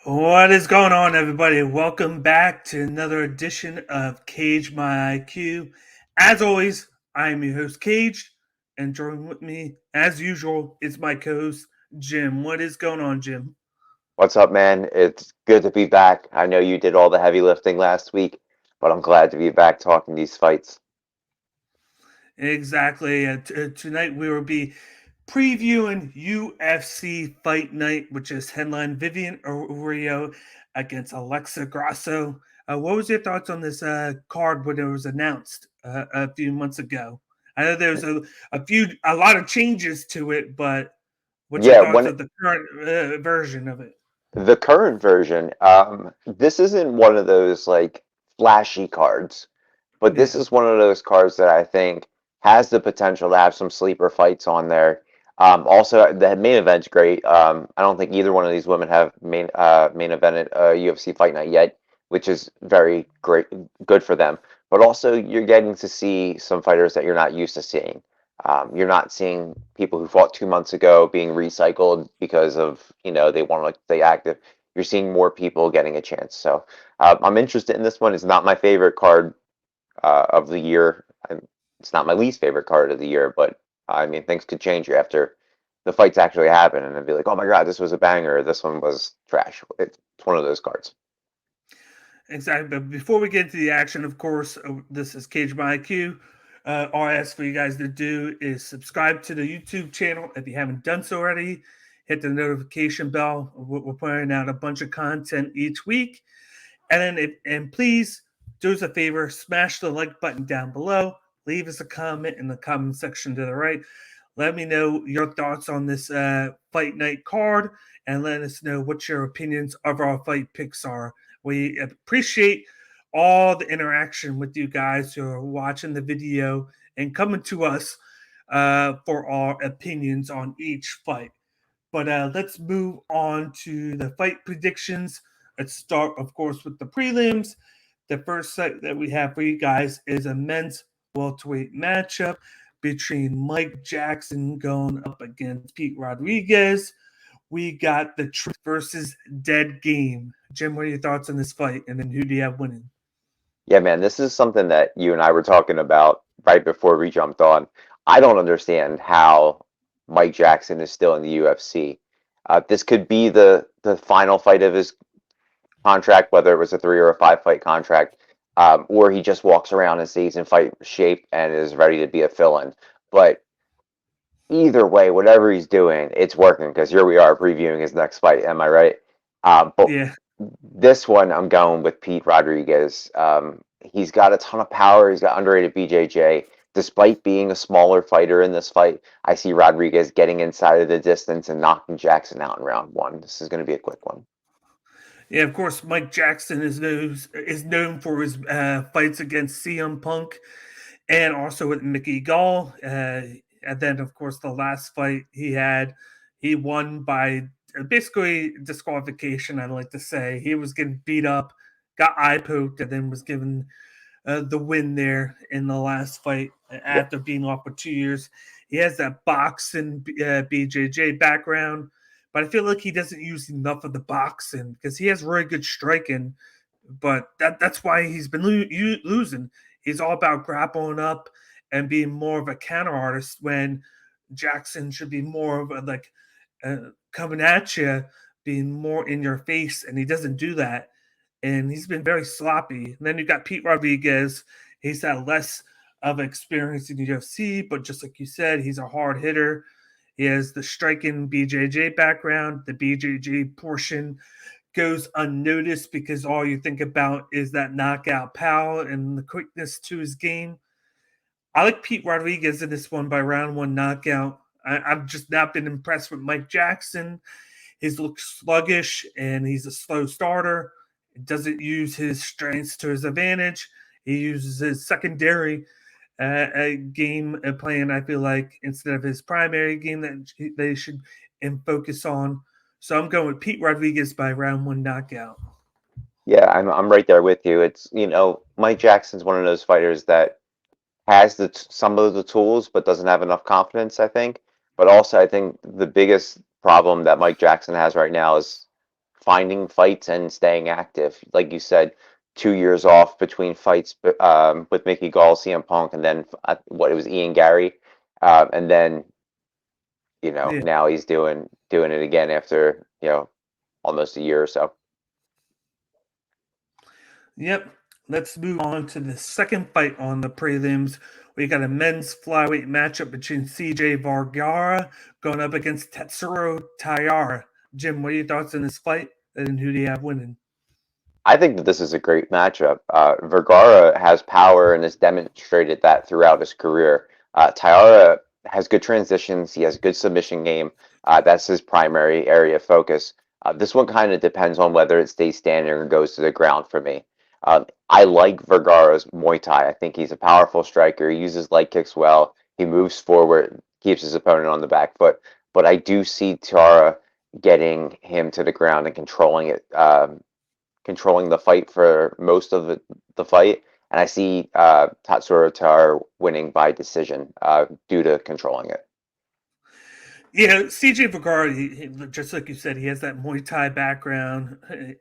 What is going on, everybody? Welcome back to another edition of Cage My IQ. As always, I am your host, Cage, and joining with me, as usual, is my co host, Jim. What is going on, Jim? What's up, man? It's good to be back. I know you did all the heavy lifting last week, but I'm glad to be back talking these fights. Exactly. Tonight we will be previewing UFC Fight Night, which is headline Viviane Araujo against Alexa Grasso. What was your thoughts on this card when it was announced a few months ago? I know there's a lot of changes to it, but what's your Yeah, thoughts when of the current version of it? the current version, this isn't one of those like flashy cards, but this Yeah. is one of those cards that I think has the potential to have some sleeper fights on there. Also, the main event's great. I don't think either one of these women have main evented a UFC fight night yet, which is very great, good for them. But also, you're getting to see some fighters that you're not used to seeing. You're not seeing people who fought 2 months ago being recycled because of they want to stay active. You're seeing more people getting a chance. So I'm interested in this one. It's not my favorite card of the year. It's not my least favorite card of the year, but I mean, things could change here after the fights actually happen, and it'd be like, oh my god, this was a banger. This one was trash. It's one of those cards. Exactly. But before we get into the action, of course, this is Cage My IQ. All I ask for you guys to do is subscribe to the YouTube channel if you haven't done so already. Hit the notification bell. We're putting out a bunch of content each week, and then please do us a favor, smash the like button down below. Leave us a comment in the comment section to the right. Let me know your thoughts on this fight night card, and let us know what your opinions of our fight picks are. We appreciate all the interaction with you guys who are watching the video and coming to us for our opinions on each fight. But let's move on to the fight predictions. Let's start, of course, with the prelims. The first fight that we have for you guys is a men's welterweight matchup between Mike Jackson going up against Pete Rodriguez. We got the Truth versus Dead game. Jim, what are your thoughts on this fight? And then who do you have winning? Yeah, man, this is something that you and I were talking about right before we jumped on. I don't understand how Mike Jackson is still in the UFC. This could be the final fight of his contract, whether it was a 3 or a 5 fight contract, or he just walks around and stays in fight shape and is ready to be a fill-in. But either way, whatever he's doing, it's working because here we are previewing his next fight. Am I right? But Yeah, this one, I'm going with Pete Rodriguez. He's got a ton of power. He's got underrated BJJ. Despite being a smaller fighter in this fight, I see Rodriguez getting inside of the distance and knocking Jackson out in round one. This is going to be a quick one. yeah. Of course, Mike Jackson is known for his fights against CM Punk and also with Mickey Gall. And then, of course, the last fight he had, he won by basically disqualification. I'd like to say he was getting beat up, got eye poked, and then was given the win there in the last fight after being off for 2 years. He has that boxing BJJ background, but I feel like he doesn't use enough of the boxing because he has really good striking. But that's why he's been losing. He's all about grappling up and being more of a counter artist when Jackson should be more of a like coming at you, being more in your face, and he doesn't do that. And he's been very sloppy. And then you got Pete Rodriguez. He's had less of experience in the UFC, but just like you said, he's a hard hitter. He has the striking BJJ background. The BJJ portion goes unnoticed because all you think about is that knockout power and the quickness to his game. I like Pete Rodriguez in this one by round one knockout. I've just not been impressed with Mike Jackson. He's looks sluggish and he's a slow starter. He doesn't use his strengths to his advantage. He uses his secondary game plan, I feel like, instead of his primary game that they should focus on. So I'm going with Pete Rodriguez by round one knockout. Yeah, I'm right there with you. It's Mike Jackson's one of those fighters that has some of the tools but doesn't have enough confidence, I think. But also, I think the biggest problem that Mike Jackson has right now is finding fights and staying active. Like you said, 2 years off between fights with Mickey Gall, CM Punk, and then what it was Ian Gary, and then Yeah. now he's doing it again after almost a year or so. Yep. Let's move on to the second fight on the prelims. We got a men's flyweight matchup between CJ Vergara going up against Tetsuro Tayar. Jim, what are your thoughts on this fight, and who do you have winning? I think that this is a great matchup. Vergara has power and has demonstrated that throughout his career. Tayara has good transitions. He has a good submission game. That's his primary area of focus. This one kind of depends on whether it stays standing or goes to the ground for me. I like Vergara's Muay Thai. I think he's a powerful striker. He uses leg kicks well. He moves forward, keeps his opponent on the back foot. But I do see Tayara getting him to the ground and controlling it. Controlling the fight for most of the fight, and I see Tetsuro Tayar winning by decision due to controlling it. Yeah, CJ Vergara, just like you said, he has that Muay Thai background.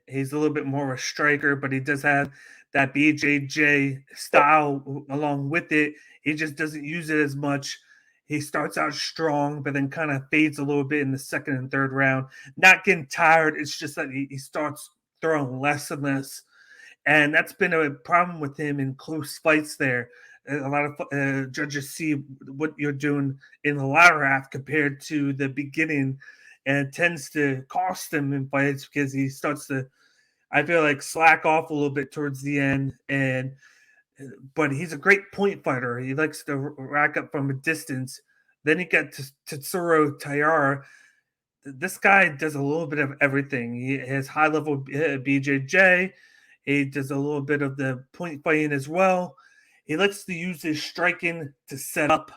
He's a little bit more of a striker, but he does have that BJJ style along with it. He just doesn't use it as much. He starts out strong, but then kind of fades a little bit in the second and third round. Not getting tired. It's just that he starts throwing less and less. And that's been a problem with him in close fights there. A lot of judges see what you're doing in the latter half compared to the beginning, and it tends to cost him in fights because he starts to, I feel like, slack off a little bit towards the end. But he's a great point fighter. He likes to rack up from a distance. Then you get to Tetsuro Tayar. This guy does a little bit of everything. He has high level BJJ. He does a little bit of the point fighting as well. He likes to use his striking to set up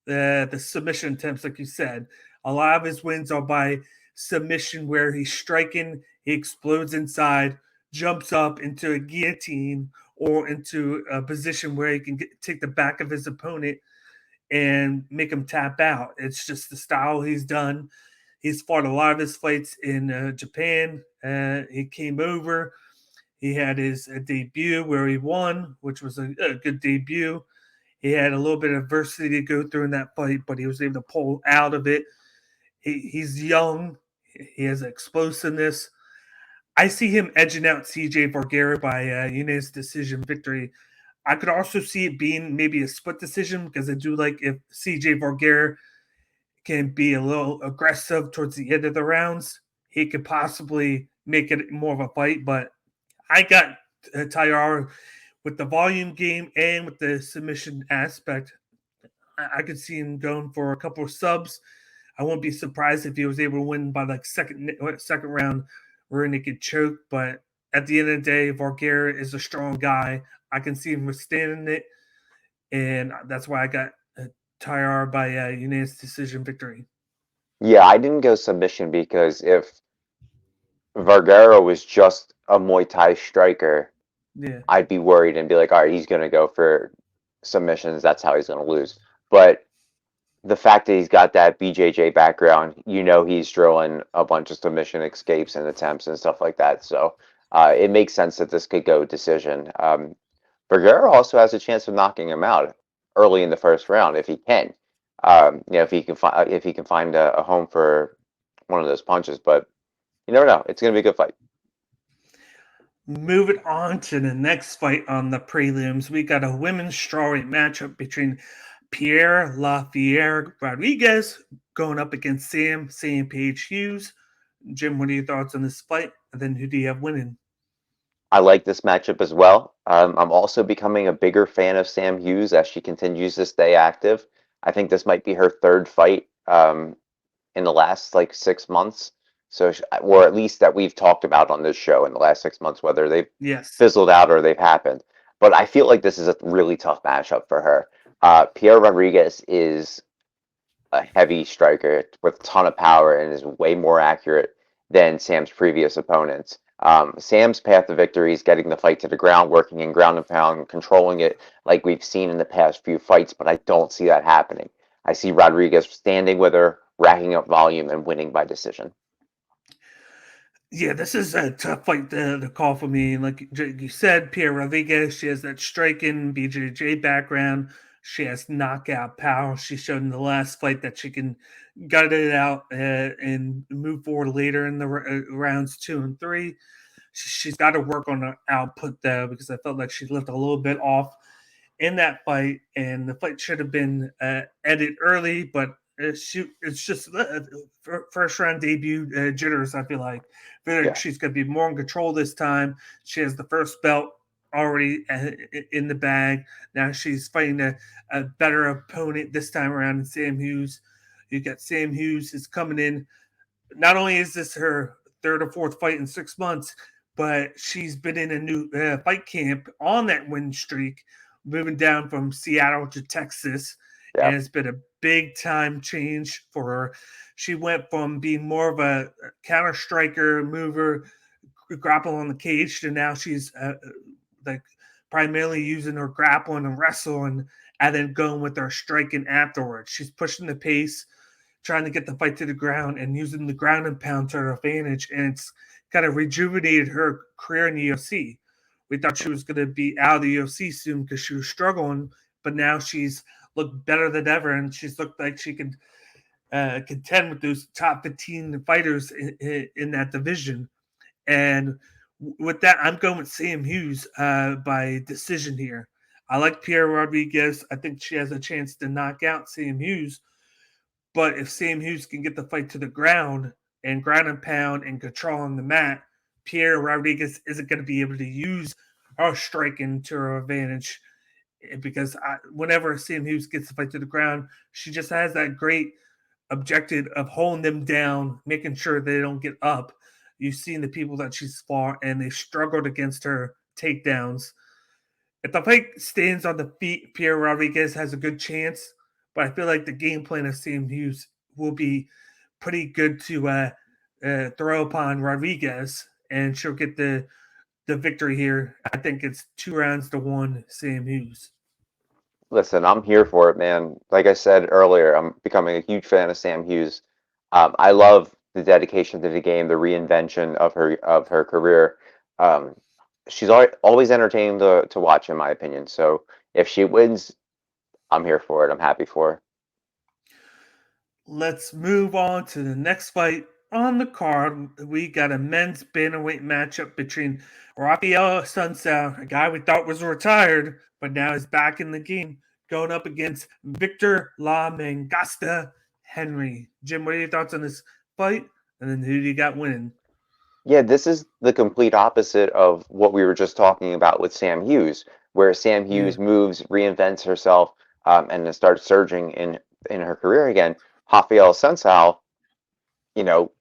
the submission attempts, like you said. A lot of his wins are by submission, where he's striking, he explodes inside, jumps up into a guillotine or into a position where he can take the back of his opponent and make him tap out. It's just the style he's done. He's fought a lot of his fights in Japan. He came over. He had his debut where he won, which was a good debut. He had a little bit of adversity to go through in that fight, but he was able to pull out of it. He's young. He has explosiveness. I see him edging out CJ Vergara by unanimous decision victory. I could also see it being maybe a split decision because I do like if CJ Vergara can be a little aggressive towards the end of the rounds, he could possibly make it more of a fight. But I got Tayar with the volume game and with the submission aspect. I could see him going for a couple of subs. I won't be surprised if he was able to win by like second round where he could choke. But at the end of the day, Vergara is a strong guy. I can see him withstanding it, and that's why I got Tayar by unanimous decision victory. Yeah, I didn't go submission because if Vergara was just a Muay Thai striker, Yeah, I'd be worried and be like, all right, he's going to go for submissions. That's how he's going to lose. But the fact that he's got that BJJ background, he's drilling a bunch of submission escapes and attempts and stuff like that. So it makes sense that this could go decision. Vergara also has a chance of knocking him out early in the first round if he can. If he can find a home for one of those punches. But you never know. It's going to be a good fight. moving on to the next fight on the prelims, we got a women's strawweight matchup between Pierre Lafayette Rodriguez going up against Sam Page Hughes. Jim, what are your thoughts on this fight? And then who do you have winning? I like this matchup as well. I'm also becoming a bigger fan of Sam Hughes as she continues to stay active. I think this might be her third fight in the last like 6 months. So, or at least that we've talked about on this show in the last 6 months, whether they've Yes. fizzled out or they've happened. But I feel like this is a really tough matchup for her. Pierre Rodriguez is a heavy striker with a ton of power and is way more accurate than Sam's previous opponents. Sam's path to victory is getting the fight to the ground, working in ground and pound, controlling it like we've seen in the past few fights, but I don't see that happening. I see Rodriguez standing with her, racking up volume, and winning by decision. Yeah, this is a tough fight to call for me. Like you said, Pierre Rodriguez, she has that striking BJJ background. She has knockout power. She showed in the last fight that she can gut it out and move forward later in the rounds 2 and 3. She's got to work on her output though, because I felt like she left a little bit off in that fight, and the fight should have been ended early, but it's just first round debut jitters. I feel like Yeah. she's going to be more in control this time. She has the first belt already in the bag. Now she's fighting a better opponent this time around in Sam Hughes. You got Sam Hughes is coming in. Not only is this her third or fourth fight in 6 months, but she's been in a new fight camp on that win streak, moving down from Seattle to Texas. Yeah. And it's been a big time change for her. She went from being more of a counter striker, mover, grapple on the cage to now she's like primarily using her grappling and wrestling and then going with her striking afterwards. She's pushing the pace, trying to get the fight to the ground and using the ground and pound to her advantage. And it's kind of rejuvenated her career in the UFC. We thought she was going to be out of the UFC soon because she was struggling, but now she's looked better than ever, and she's looked like she could contend with those top 15 fighters in that division. And with that, I'm going with Sam Hughes by decision here. I like Pierre Rodriguez. I think she has a chance to knock out Sam Hughes. But if Sam Hughes can get the fight to the ground and pound and control on the mat, Pierre Rodriguez isn't going to be able to use her striking to her advantage because whenever Sam Hughes gets the fight to the ground, she just has that great objective of holding them down, making sure they don't get up. You've seen the people that she's fought, and they struggled against her takedowns. If the fight stands on the feet, Pierre Rodriguez has a good chance, but I feel like the game plan of Sam Hughes will be pretty good to throw upon Rodriguez, and she'll get the victory here. I think it's 2 rounds to 1, Sam Hughes. Listen, I'm here for it, man. Like I said earlier, I'm becoming a huge fan of Sam Hughes. I love the dedication to the game, the reinvention of her career. Um, she's always entertaining to watch, in my opinion. So if she wins, I'm here for it. I'm happy for her. Let's move on to the next fight on the card. We got a men's bantamweight matchup between Raphael Assuncao, a guy we thought was retired, but now is back in the game, going up against Victor La Mangosta Henry. Jim, what are your thoughts on this fight? And then who do you got winning? Yeah, this is the complete opposite of what we were just talking about with Sam Hughes, where Sam Yeah, Hughes moves, reinvents herself, and then starts surging in her career again. Rafael Assuncao, you know,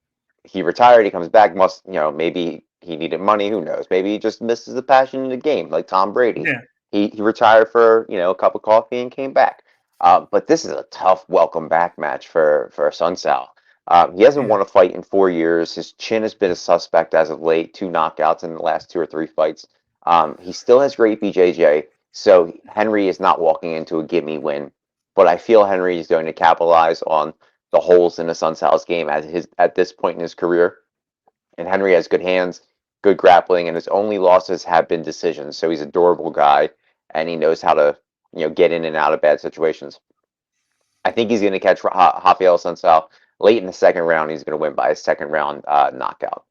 he retired, he comes back, maybe he needed money, who knows? Maybe he just misses the passion in the game, like Tom Brady. yeah, He retired for, a cup of coffee and came back. But this is a tough welcome back match for Sun Sal. He hasn't yeah. won a fight in 4 years. His chin has been a suspect as of late, 2 knockouts in the last 2 or 3 fights. He still has great BJJ, so Henry is not walking into a gimme win. But I feel Henry is going to capitalize on the holes in the Sun Sal's game at this point in his career. And Henry has good hands, good grappling, and his only losses have been decisions. So he's a durable guy, and he knows how to get in and out of bad situations. I think he's going to catch Rafael Sunsal late in the second round. He's going to win by a second round knockout.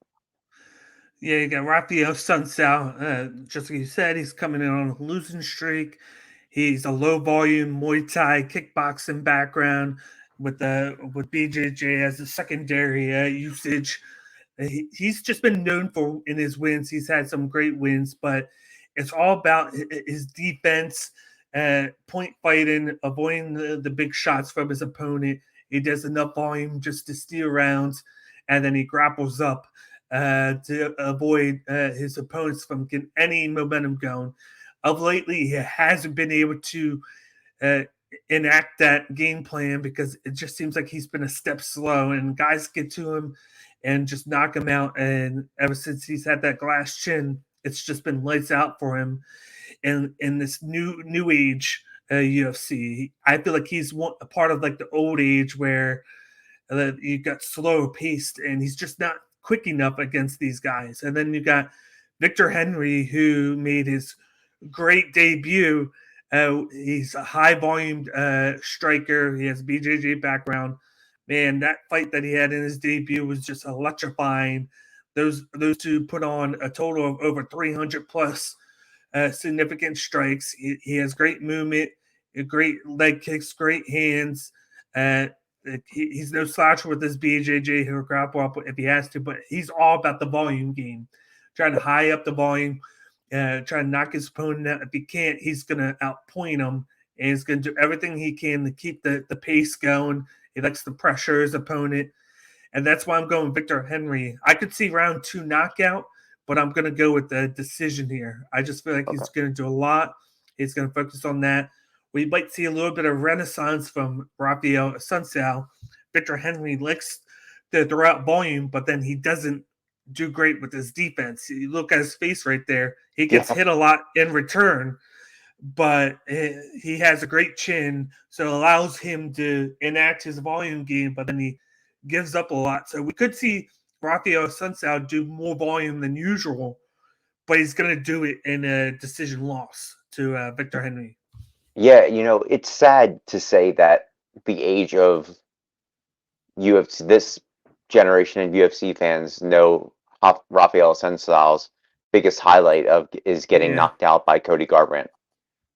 Yeah, you got Raphael Sunsao. Just like you said, he's coming in on a losing streak. He's a low volume Muay Thai kickboxing background with BJJ as a secondary usage. He's just been known for in his wins. He's had some great wins, but it's all about his defense, point fighting, avoiding the big shots from his opponent. He does enough volume just to steal rounds, and then he grapples up to avoid his opponents from getting any momentum going. Of lately, he hasn't been able to uh, enact that game plan because it just seems like he's been a step slow, and guys get to him and just knock him out. And ever since he's had that glass chin, it's just been lights out for him. And in this new age UFC, I feel like he's a part of like the old age where you got slow paced, and he's just not quick enough against these guys. And then you got Victor Henry, who made his great debut. He's a high volume striker. He has BJJ background. Man, that fight that he had in his debut was just electrifying. Those two put on a total of over 300 plus significant strikes. He has great movement, great leg kicks, great hands. Uh, he's no sloucher with his BJJ. He'll grapple up if he has to, but he's all about the volume game, trying to high up the volume, trying to knock his opponent out. If he can't, he's going to outpoint him, and he's going to do everything he can to keep the pace going. He likes to pressure his opponent, and that's why I'm going Victor Henry. I could see round 2 knockout, but I'm going to go with the decision here. I just feel like he's going to do a lot. He's going to focus on that. We might see a little bit of renaissance from Raphael Assuncao. Victor Henry likes to throw out volume, but then he doesn't do great with his defense. You look at his face right there. He gets hit a lot in return, but he has a great chin, so it allows him to enact his volume game, but then he gives up a lot. So we could see Raphael Assuncao do more volume than usual, but he's going to do it in a decision loss to Victor Henry. Yeah, it's sad to say that the age of UFC, this generation of UFC fans know Raphael Assuncao's biggest highlight is getting knocked out by Cody Garbrandt.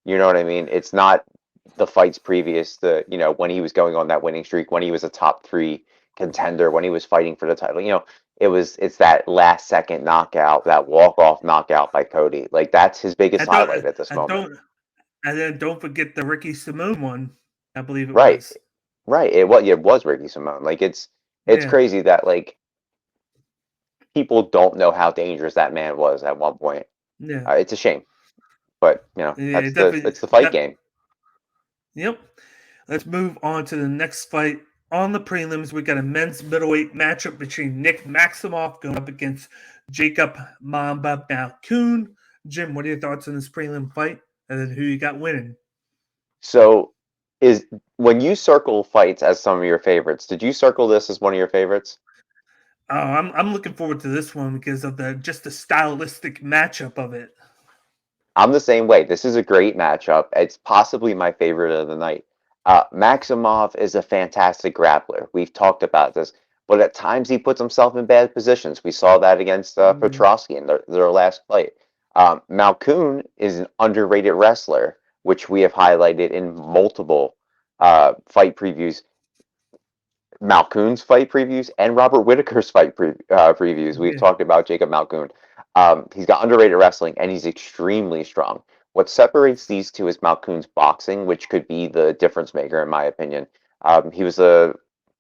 You know what I mean? It's not the fights previous to, when he was going on that winning streak, when he was a top 3 contender, when he was fighting for the title. It's that last second knockout, that walk-off knockout by Cody. Like, that's his biggest highlight at this moment. And then don't forget the Ricky Simone one, I believe it was. Right. Right. It was Ricky Simone. Like, it's crazy that, like, people don't know how dangerous that man was at one point. Yeah. It's a shame. But, it's the fight game. Yep. Let's move on to the next fight. On the prelims, we got a men's middleweight matchup between Nick Maximoff going up against Jacob Mamba Malkoun. Jim, what are your thoughts on this prelim fight? And then who you got winning? So, when you circle fights as some of your favorites, did you circle this as one of your favorites? Oh, I'm looking forward to this one because of the stylistic matchup of it. I'm the same way. This is a great matchup. It's possibly my favorite of the night. Maximoff is a fantastic grappler. We've talked about this, but at times he puts himself in bad positions. We saw that against Petrosky in their last fight. Malkoun is an underrated wrestler, which we have highlighted in multiple fight previews. Malkoun's fight previews and Robert Whittaker's fight previews. We've talked about Jacob Malkoun. He's got underrated wrestling, and he's extremely strong. What separates these two is Malkoun's boxing, which could be the difference maker, in my opinion. He was a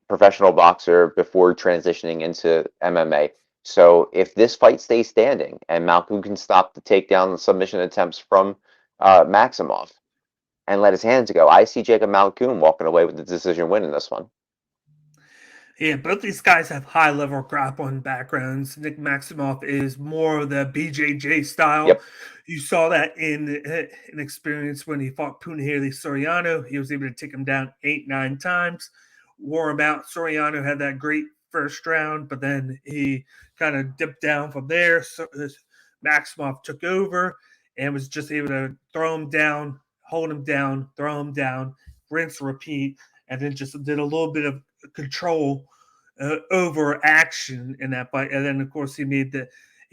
professional boxer before transitioning into MMA. So if this fight stays standing and Malkoun can stop the takedown and submission attempts from Maximoff and let his hands go, I see Jacob Malkoun walking away with the decision win in this one. Yeah, both these guys have high-level grappling backgrounds. Nick Maximoff is more of the BJJ style. Yep. You saw that in an experience when he fought Punahele Soriano. He was able to take him down 8-9 times, wore him out. Soriano had that great first round, but then he kind of dipped down from there. So Maximoff took over and was just able to throw him down, hold him down, throw him down, rinse, repeat, and then just did a little bit of control over action in that fight. And then, of course, he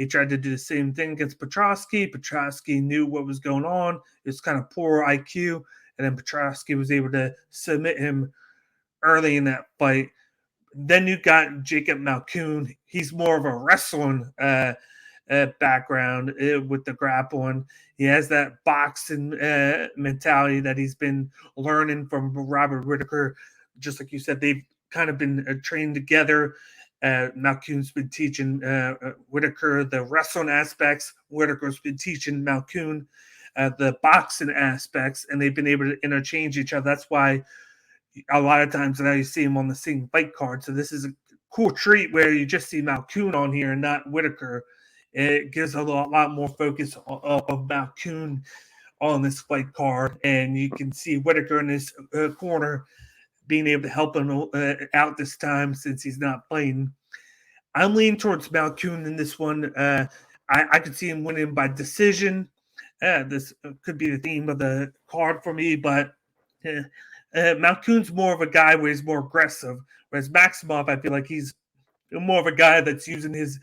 tried to do the same thing against Petrosky. Petrosky knew what was going on. It was kind of poor IQ. And then Petrosky was able to submit him early in that fight. Then you got Jacob Malkoun. He's more of a wrestling background with the grappling. He has that boxing mentality that he's been learning from Robert Whittaker. Just like you said, they've kind of been trained together. Malkoun's been teaching Whittaker the wrestling aspects. Whittaker's been teaching Malkoun the boxing aspects, and they've been able to interchange each other. That's why a lot of times now you see him on the same fight card. So this is a cool treat where you just see Malkoun on here and not Whittaker. It gives a lot more focus of Malkoun on this fight card, and you can see Whittaker in his corner being able to help him out this time since he's not playing. I'm leaning towards Malkoun in this one. I could see him winning by decision. This could be the theme of the card for me, but Malkoun's more of a guy where he's more aggressive, whereas Maximoff, I feel like he's more of a guy that's using his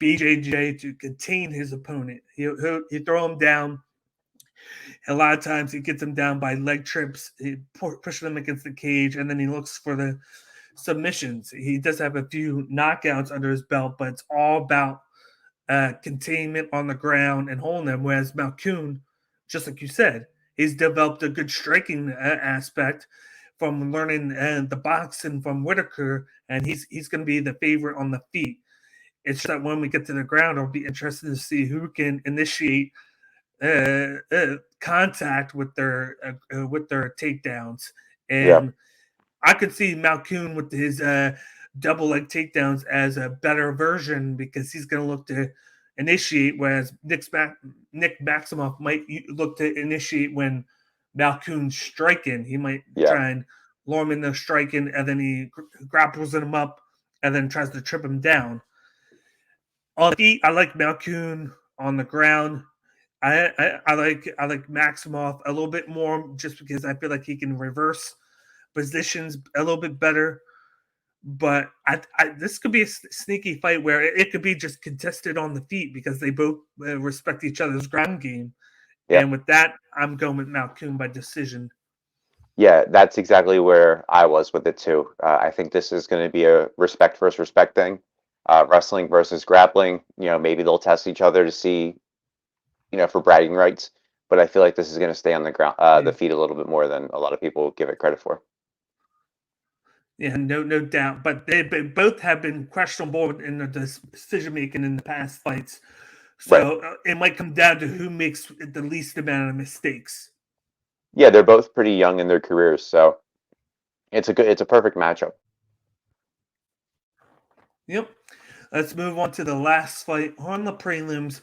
BJJ to contain his opponent. He'll throw him down. A lot of times he gets him down by leg trips, pushing him against the cage, and then he looks for the submissions. He does have a few knockouts under his belt, but it's all about containment on the ground and holding them. Whereas Malkoun, just like you said, he's developed a good striking aspect from learning the boxing from Whitaker, and he's going to be the favorite on the feet. It's just that when we get to the ground, it'll be interesting to see who can initiate contact with their takedowns. And Yeah. I could see Malkoun with his double leg takedowns as a better version because he's going to look to initiate, whereas Nick Maximoff might look to initiate when Malkoun's striking. He might Yeah. try and lure him into striking, and then he grapples him up and then tries to trip him down. On the feet, I like Malkoun. On the ground, I like Maximoff a little bit more just because I feel like he can reverse positions a little bit better. But this could be a sneaky fight where it could be just contested on the feet because they both respect each other's ground game. Yeah. And with that, I'm going with Malkoun by decision. Yeah, that's exactly where I was with it too. I think this is going to be a respect versus respect thing. Wrestling versus grappling. Maybe they'll test each other to see, for bragging rights. But I feel like this is going to stay on the ground, the feet a little bit more than a lot of people give it credit for. Yeah, no doubt. But they both have been questionable in the decision making in the past fights. Right. So it might come down to who makes the least amount of mistakes. Yeah, they're both pretty young in their careers, so it's a perfect matchup. Yep. Let's move on to the last fight on the prelims.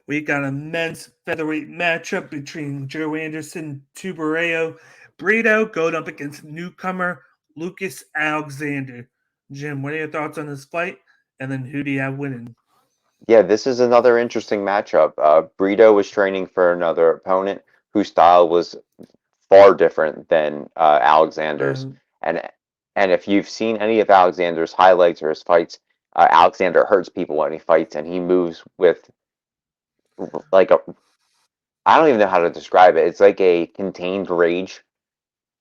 We got a men's featherweight matchup between Joe Anderson, Tubereo, Brito going up against newcomer Lucas Alexander. Jim, what are your thoughts on this fight? And then who do you have winning? Yeah, this is another interesting matchup. Brito was training for another opponent whose style was far different than Alexander's. Um, And if you've seen any of Alexander's highlights or his fights, Alexander hurts people when he fights, and he moves with like a I don't even know how to describe it. It's like a contained rage,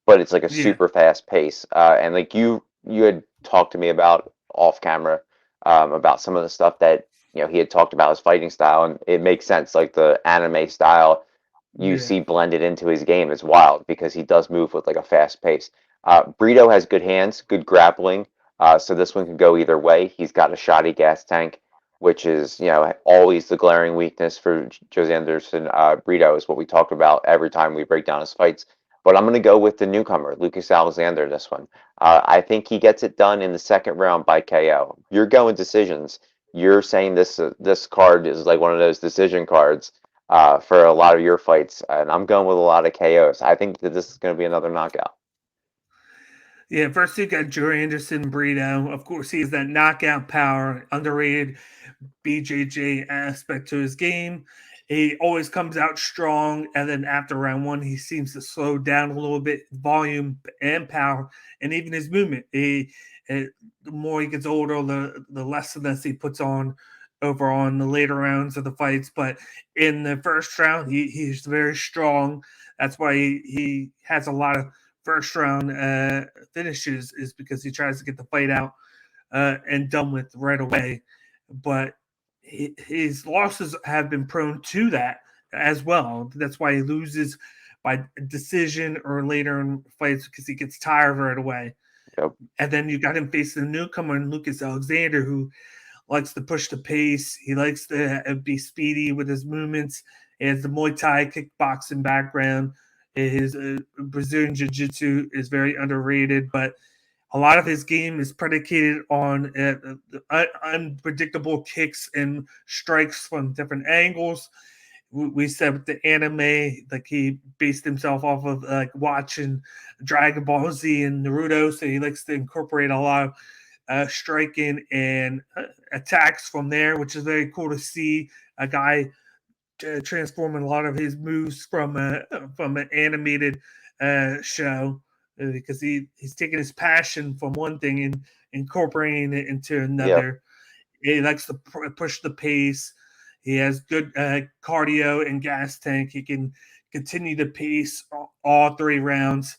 but it's like a yeah, super fast pace. And like you had talked to me about off camera about some of the stuff that he had talked about his fighting style, and it makes sense. Like the anime style you yeah. see blended into his game is wild because he does move with like a fast pace. Brito has good hands, good grappling, so this one could go either way. He's got a shoddy gas tank, which is always the glaring weakness for Jose Anderson. Brito is what we talk about every time we break down his fights. But I'm going to go with the newcomer, Lucas Alexander, this one. I think he gets it done in the second round by KO. You're going decisions. You're saying this card is like one of those decision cards for a lot of your fights, and I'm going with a lot of KOs. I think that this is going to be another knockout. Yeah, first you got Joe Anderson, Brito. Of course, he has that knockout power, underrated BJJ aspect to his game. He always comes out strong, and then after round one, he seems to slow down a little bit, volume and power, and even his movement. The more he gets older, the less of this he puts on over on the later rounds of the fights. But in the first round, he's very strong. That's why he has a lot of first round finishes, is because he tries to get the fight out and done with right away. But his losses have been prone to that as well. That's why he loses by decision or later in fights because he gets tired right away. Yep. And then you got him facing the newcomer, Lucas Alexander, who likes to push the pace. He likes to be speedy with his movements. He has the Muay Thai kickboxing background. His Brazilian Jiu-Jitsu is very underrated, but a lot of his game is predicated on unpredictable kicks and strikes from different angles. We said with the anime, like he based himself off of like watching Dragon Ball Z and Naruto, so he likes to incorporate a lot of striking and attacks from there, which is very cool to see a guy transforming a lot of his moves from an animated show because he's taking his passion from one thing and incorporating it into Yeah. another. He likes to push the pace. He has good cardio and gas tank. He can continue to pace all 3 rounds.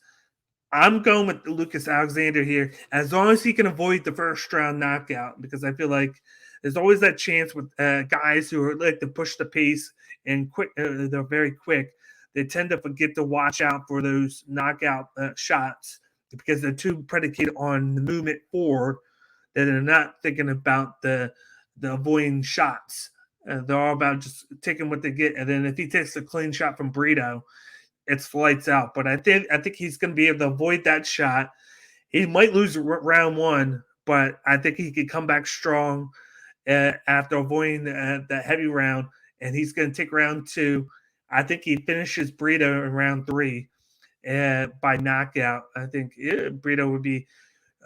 I'm going with Lucas Alexander here, as long as he can avoid the first round knockout, because I feel like there's always that chance with guys who are like to push the pace and quick. They're very quick. They tend to forget to watch out for those knockout shots because they're too predicated on the movement forward that they're not thinking about the avoiding shots. They're all about just taking what they get, and then if he takes a clean shot from Brito, it's lights out. But I think he's going to be able to avoid that shot. He might lose round 1, but I think he could come back strong after avoiding the heavy round, and he's going to take round 2. I think he finishes Brito in round 3 by knockout. I think Brito would be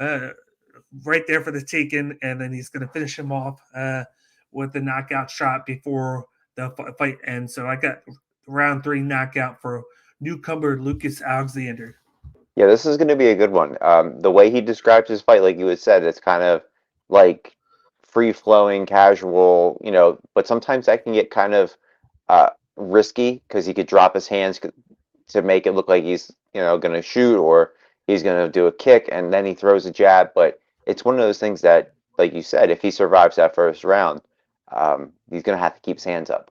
right there for the taking, and then he's going to finish him off with the knockout shot before the fight ends. So I got round 3 knockout for newcomer Lucas Alexander. Yeah, this is going to be a good one. The way he describes his fight, like you had said, it's kind of like free flowing, casual, but sometimes that can get kind of risky because he could drop his hands to make it look like he's, going to shoot or he's going to do a kick and then he throws a jab. But it's one of those things that, like you said, if he survives that first round, he's going to have to keep his hands up.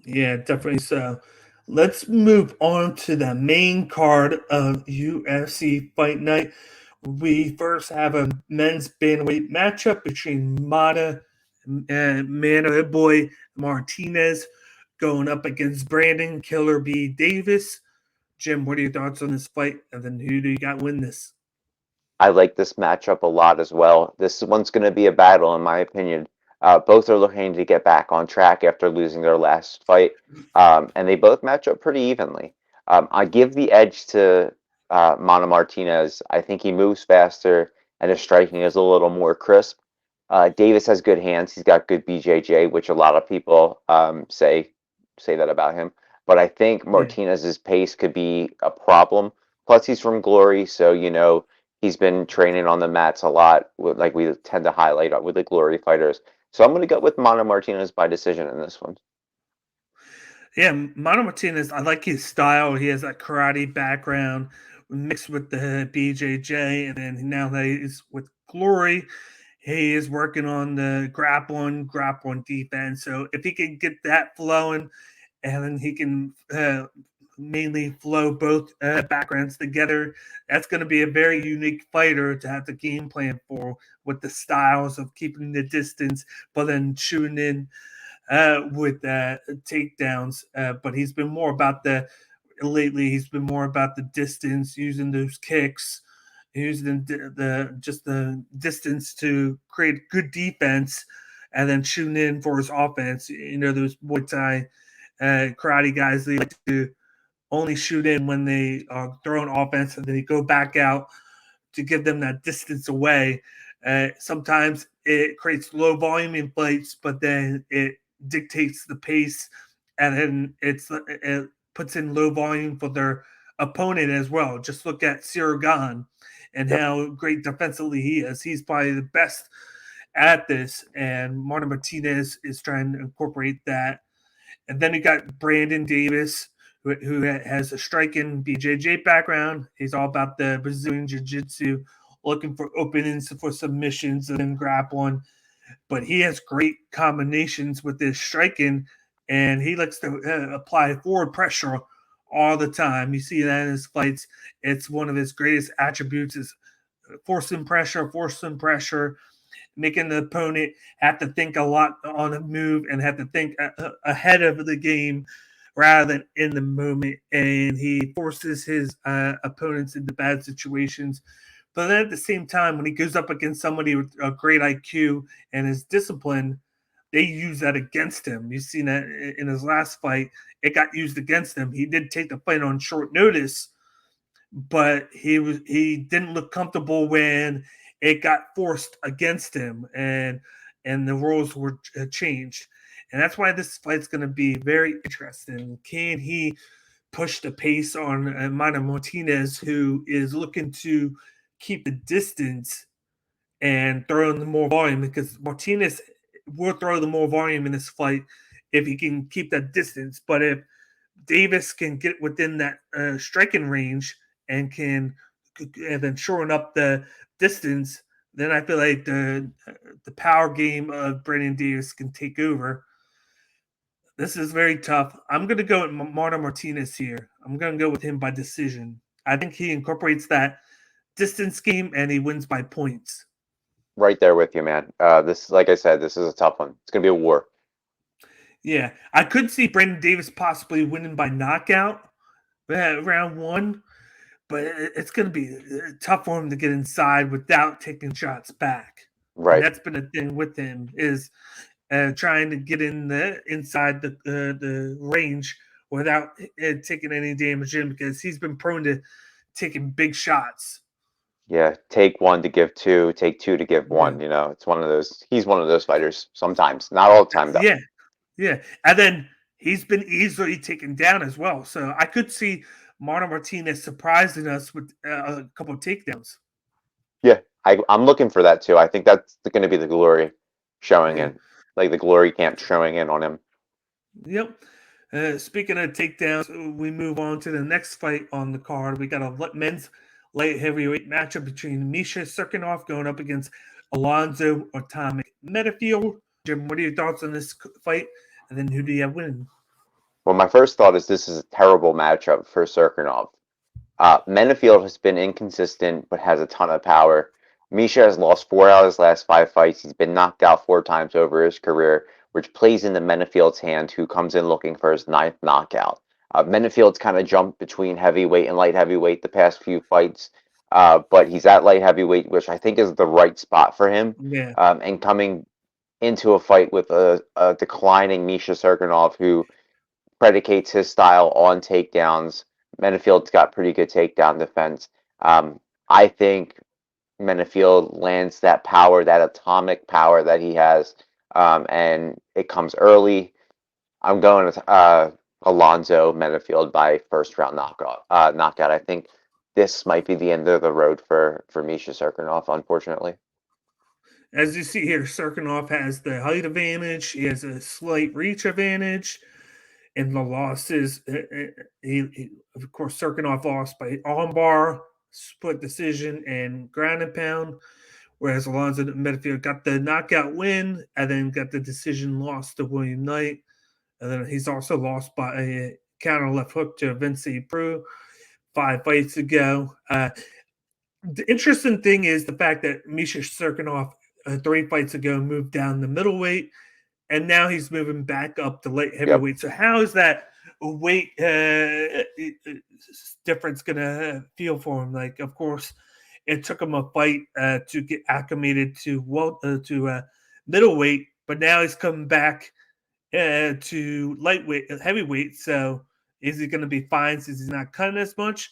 Yeah, definitely so. Let's move on to the main card of UFC Fight Night. We first have a men's bantamweight matchup between Mata and Mano Boy Martinez going up against Brandon Killer B Davis. Jim, what are your thoughts on this fight? And then who do you got win this? I like this matchup a lot as well. This one's going to be a battle, in my opinion. Both are looking to get back on track after losing their last fight, and they both match up pretty evenly. I give the edge to Mana Martinez. I think he moves faster, and his striking is a little more crisp. Davis has good hands. He's got good BJJ, which a lot of people say that about him. But I think Martinez's pace could be a problem. Plus, he's from Glory, so he's been training on the mats a lot, like we tend to highlight with the Glory fighters. So I'm going to go with Mana Martinez by decision in this one. Yeah, Mana Martinez, I like his style. He has that karate background mixed with the BJJ, and then now that he's with Glory, he is working on the grappling defense. So if he can get that flowing, and then he can mainly flow both backgrounds together, that's going to be a very unique fighter to have the game plan for, with the styles of keeping the distance, but then shooting in with takedowns. But he's been more about lately. He's been more about the distance, using those kicks, using the distance to create good defense, and then shooting in for his offense. Those Muay Thai karate guys, they like to only shoot in when they are throwing offense, and then they go back out to give them that distance away. Sometimes it creates low volume in fights, but then it dictates the pace, and then it puts in low volume for their opponent as well. Just look at Cirkunov and how great defensively he is. He's probably the best at this, and Martin Martinez is trying to incorporate that. And then you got Brandon Davis, who has a striking BJJ background. He's all about the Brazilian Jiu-Jitsu, looking for openings for submissions and then grappling. But he has great combinations with his striking, and he likes to apply forward pressure all the time. You see that in his fights. It's one of his greatest attributes is forcing pressure, making the opponent have to think a lot on a move and have to think ahead of the game rather than in the moment. And he forces his opponents into bad situations. But then at the same time, when he goes up against somebody with a great IQ and is disciplined, they use that against him. You've seen that in his last fight. It got used against him. He did take the fight on short notice, but he didn't look comfortable when it got forced against him, and the rules were changed. And that's why this fight's going to be very interesting. Can he push the pace on Martinez, who is looking to keep the distance and throw in the more volume? Because Martinez will throw the more volume in this fight if he can keep that distance. But if Davis can get within that striking range and then shoring up the distance, then I feel like the power game of Brandon Davis can take over. This is very tough. I'm going to go with Martinez here. I'm going to go with him by decision. I think he incorporates that distance game and he wins by points. Right there with you, man. This, like I said, this is a tough one. It's going to be a war. Yeah, I could see Brandon Davis possibly winning by knockout round one, but it's going to be tough for him to get inside without taking shots back. Right. And that's been a thing with him, is trying to get inside the range without taking any damage in, because he's been prone to taking big shots. Yeah, take one to give two, take two to give one. You know, it's one of those. He's one of those fighters sometimes, not all the time though. Yeah, and then he's been easily taken down as well. So I could see Martinez surprising us with a couple of takedowns. Yeah, I'm looking for that too. I think that's going to be the glory showing in, like the glory camp showing in on him. Yep. Speaking of takedowns, we move on to the next fight on the card. We got a men's light heavyweight matchup between Misha Cirkunov going up against Alonzo Atomic Metafield. Jim, what are your thoughts on this fight? And then who do you have winning? Well, my first thought is this is a terrible matchup for Cirkunov. Menafield has been inconsistent, but has a ton of power. Misha has lost 4 out of his last 5 fights. He's been knocked out 4 times over his career, which plays into Menafield's hand, who comes in looking for his 9th knockout. Menafield's kind of jumped between heavyweight and light heavyweight the past few fights, but he's at light heavyweight, which I think is the right spot for him. Yeah. And coming into a fight with a declining Misha Cirkunov, who predicates his style on takedowns. Menafield's got pretty good takedown defense. I think Menafield lands that power, that atomic power that he has, and it comes early. I'm going with Alonzo Menafield by first round knockout. I think this might be the end of the road for Misha Cirkunov, unfortunately. As you see here, Cirkunov has the height advantage. He has a slight reach advantage. And the losses, of course, Cirkunov lost by armbar, split decision, and ground and pound. Whereas Alonzo Metafield got the knockout win and then got the decision loss to William Knight. And then he's also lost by a counter left hook to Vince Prue 5 fights ago. The interesting thing is the fact that Misha Cirkunov 3 fights ago moved down the middleweight, and now he's moving back up to light heavyweight. Yep. So how is that weight difference going to feel for him? Like, of course, it took him a fight to get acclimated to middleweight, but now he's coming back to heavyweight. So is he going to be fine since he's not cutting as much?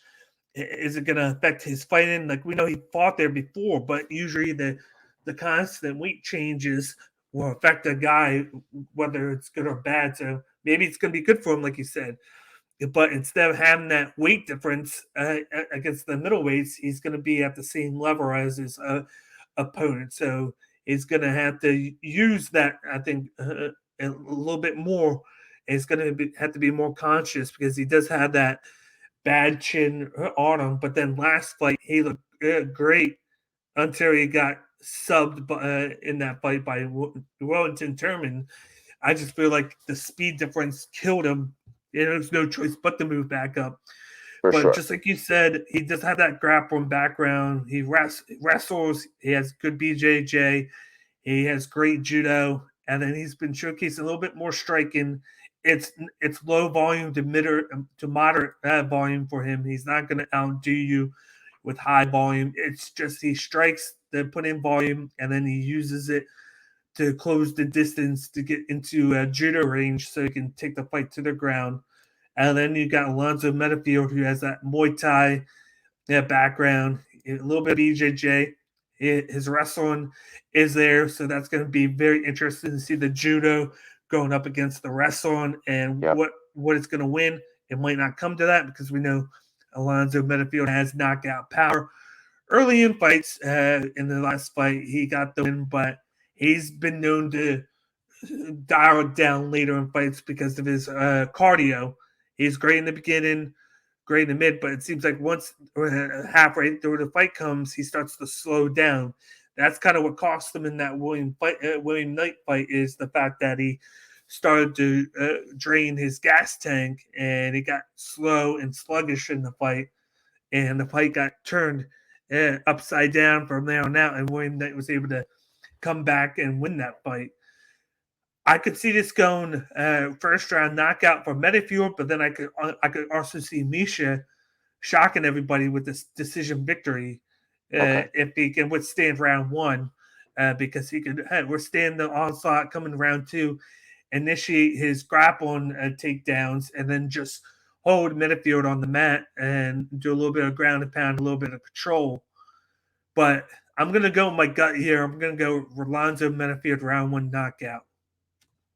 Is it going to affect his fighting? Like, we know he fought there before, but usually the constant weight changes will affect a guy, whether it's good or bad. So maybe it's going to be good for him, like you said. But instead of having that weight difference against the middleweights, he's going to be at the same level as his opponent. So he's going to have to use that, I think, a little bit more. He's going to have to be more conscious because he does have that bad chin on him. But then last fight, he looked great until he got subbed in that fight by Wellington Turman. I just feel like the speed difference killed him. There's no choice but to move back up. But just like you said, he does have that grappling background. He wrestles. He has good BJJ. He has great judo. And then he's been showcasing a little bit more striking. It's low volume to moderate volume for him. He's not going to outdo you with high volume. It's just he strikes, then put in volume, and then he uses it to close the distance to get into a judo range so he can take the fight to the ground. And then you got Alonzo Metafield, who has that Muay Thai background, a little bit of BJJ, His wrestling is there, so that's going to be very interesting to see the judo going up against the wrestling and Yep. what it's going to win. It might not come to that because we know Alonzo Metafield has knockout power. Early in fights, in the last fight, he got the win, but he's been known to dial it down later in fights because of his cardio. He's great in the beginning, great in the mid, but it seems like once halfway through the fight comes, he starts to slow down. That's kind of what cost him in that William Knight fight, is the fact that he started to drain his gas tank and he got slow and sluggish in the fight, and the fight got turned upside down from there on out, and William Knight was able to come back and win that fight. I could see this going first round knockout for Metafield, but then I could also see Misha shocking everybody with this decision victory if he can withstand round one, because he could withstand the onslaught coming round two, initiate his grappling takedowns, and then just hold Metafield on the mat and do a little bit of ground and pound, a little bit of control. But I'm going to go with my gut here. I'm going to go Alonzo Metafield round one knockout.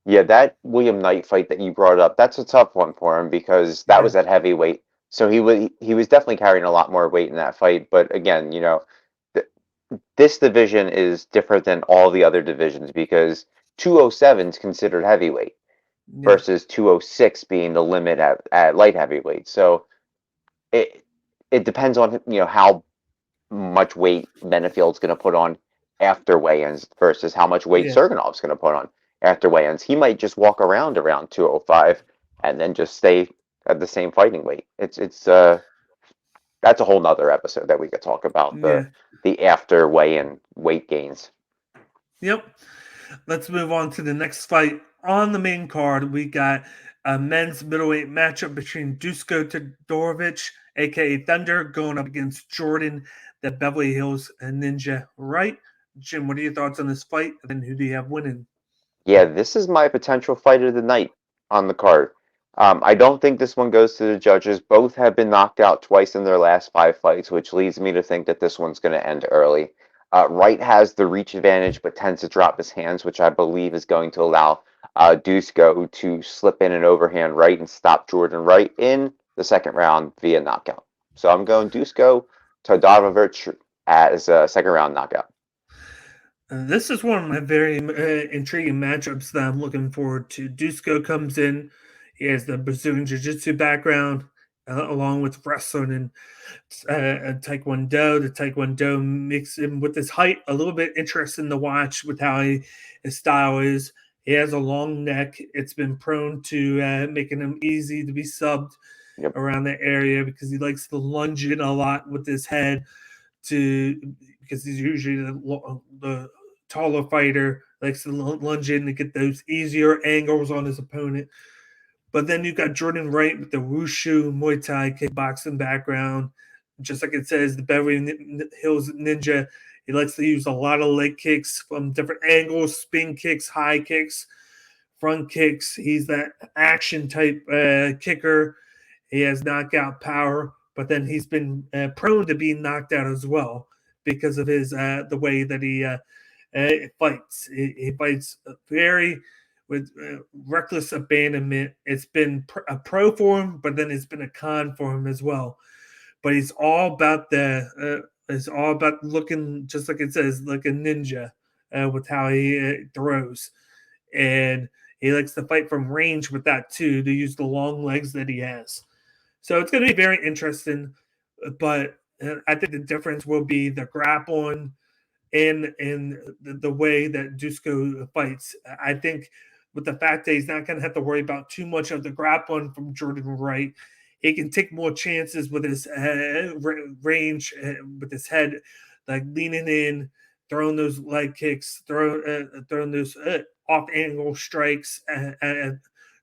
Yeah, that William Knight fight that you brought up, that's a tough one for him because that was at heavyweight. So he was definitely carrying a lot more weight in that fight. But again, this division is different than all the other divisions because 207 is considered heavyweight versus 206 being the limit at light heavyweight. So it depends on how much weight Benefield's going to put on after weigh-ins versus how much weight Cirkunov's going to put on after weigh-ins. He might just walk around 205 and then just stay at the same fighting weight. It's that's a whole nother episode that we could talk about, the after weigh-in weight gains. Yep. Let's move on to the next fight. On the main card, we got a men's middleweight matchup between Dusko Todorovic, aka Thunder, going up against Jordan, the Beverly Hills Ninja Wright. Jim, what are your thoughts on this fight? And who do you have winning? Yeah, this is my potential fight of the night on the card. I don't think this one goes to the judges. Both have been knocked out twice in their last 5 fights, which leads me to think that this one's going to end early. Wright has the reach advantage, but tends to drop his hands, which I believe is going to allow Dusko to slip in an overhand right and stop Jordan Wright in the second round via knockout. So I'm going Dusko Todorovic as a second round knockout. This is one of my very intriguing matchups that I'm looking forward to. Dusko comes in. He has the Brazilian Jiu-Jitsu background, along with wrestling and Taekwondo. The Taekwondo mix him with his height, a little bit interesting to watch with how his style is. He has a long neck. It's been prone to making him easy to be subbed around that area because he likes to lunge in a lot with his head because he's usually the taller fighter, likes to lunge in to get those easier angles on his opponent. But then you got Jordan Wright with the wushu Muay Thai kickboxing background. Just like it says, the Beverly Hills Ninja, he likes to use a lot of leg kicks from different angles, spin kicks, high kicks, front kicks. He's that action type kicker. He has knockout power, but then he's been prone to being knocked out as well because of his the way that he fights. He fights very with reckless abandonment. It's been a pro for him, but then it's been a con for him as well. But he's all about it's all about looking, just like it says, like a ninja with how he throws, and he likes to fight from range with that too, to use the long legs that he has. So it's going to be very interesting, but I think the difference will be the grappling and the way that Dusko fights. I think with the fact that he's not going to have to worry about too much of the grappling from Jordan Wright, he can take more chances with his range, with his head, like leaning in, throwing those leg kicks, throwing those off angle strikes at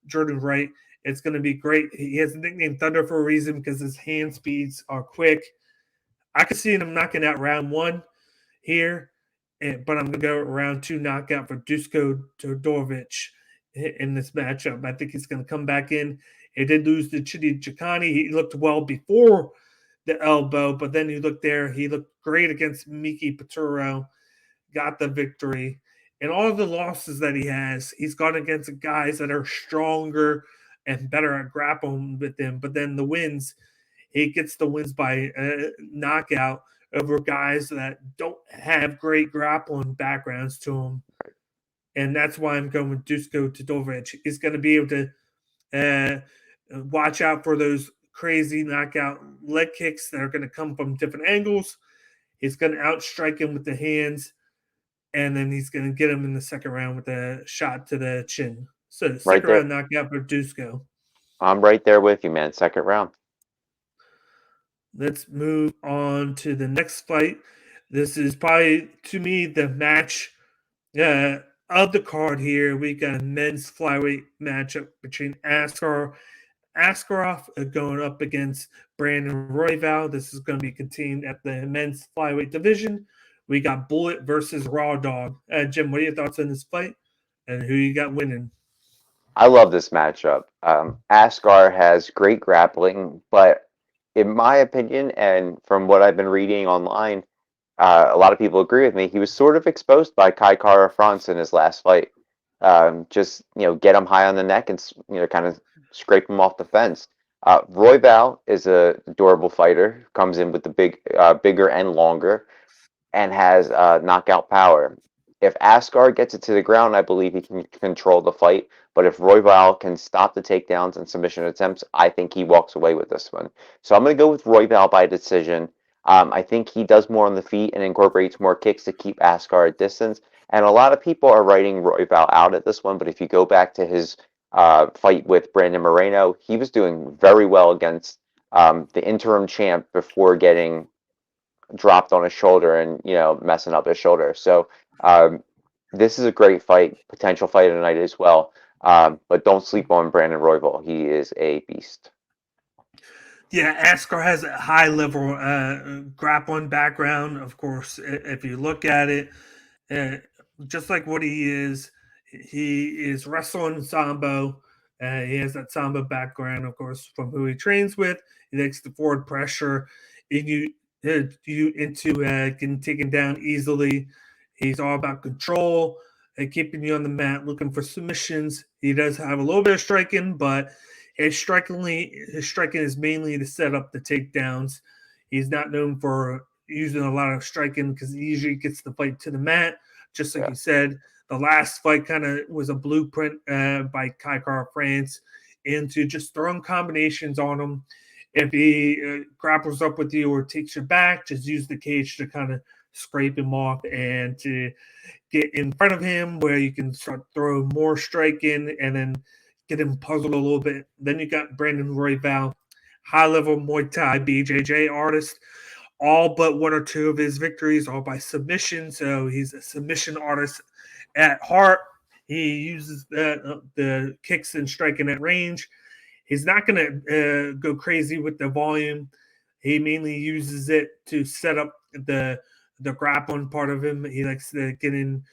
Jordan Wright. It's going to be great. He has the nickname Thunder for a reason because his hand speeds are quick. I could see him knocking out round one here, but I'm going to go round two knockout for Dusko Todorovic in this matchup. I think he's going to come back in. He did lose to Chidi Chikani. He looked well before the elbow. But then you look there, he looked great against Miki Tetsuro, got the victory. And all of the losses that he has, he's gone against guys that are stronger and better at grappling with him. But then the wins, he gets the wins by knockout over guys that don't have great grappling backgrounds to them. And that's why I'm going with Dusko Tadova. He's going to be able to watch out for those crazy knockout leg kicks that are going to come from different angles. He's going to outstrike him with the hands, and then he's going to get him in the second round with a shot to the chin. So Right second there. round knockout for Dusko. I'm right there with you, man. Second round. Let's move on to the next fight. This is probably, to me, the match of the card here. We got a men's flyweight matchup between Askaroff going up against Brandon Royval. This is going to be contained at the men's flyweight division. We got Bullet versus Raw Dog. Jim, what are your thoughts on this fight? And who you got winning? I love this matchup. Askar has great grappling, but in my opinion, and from what I've been reading online, a lot of people agree with me. He was sort of exposed by Kai Kara France in his last fight. Just get him high on the neck and kind of scrape him off the fence. Royval is a durable fighter, comes in with the bigger and longer, and has knockout power. If Askar gets it to the ground, I believe he can control the fight. But if Royval can stop the takedowns and submission attempts, I think he walks away with this one. So I'm going to go with Royval by decision. I think he does more on the feet and incorporates more kicks to keep Askar at distance. And a lot of people are writing Royval out at this one. But if you go back to his fight with Brandon Moreno, he was doing very well against the interim champ before getting dropped on his shoulder and messing up his shoulder. So this is a great fight, potential fight of the night as well. But don't sleep on Brandon Royval. He is a beast. Yeah, Askar has a high level grappling background. Of course, if you look at it, uh, just like what he is wrestling sambo. He has that sambo background, of course, from who he trains with. He takes the forward pressure, and you into getting taken down easily. He's all about control and keeping you on the mat, looking for submissions. He does have a little bit of striking, but his striking is mainly to set up the takedowns. He's not known for using a lot of striking because he usually gets the fight to the mat. Just like Yeah. you said, the last fight kind of was a blueprint by Kai Kara France into just throwing combinations on him. If he grapples up with you or takes your back, just use the cage to kind of scrape him off and to get in front of him where you can start throwing more strike in and then get him puzzled a little bit. Then you got Brandon Royval, high level Muay Thai BJJ artist. All but one or two of his victories are by submission. So he's a submission artist at heart. He uses the kicks and striking at range. He's not going to go crazy with the volume. He mainly uses it to set up the grappling part of him. He likes to get in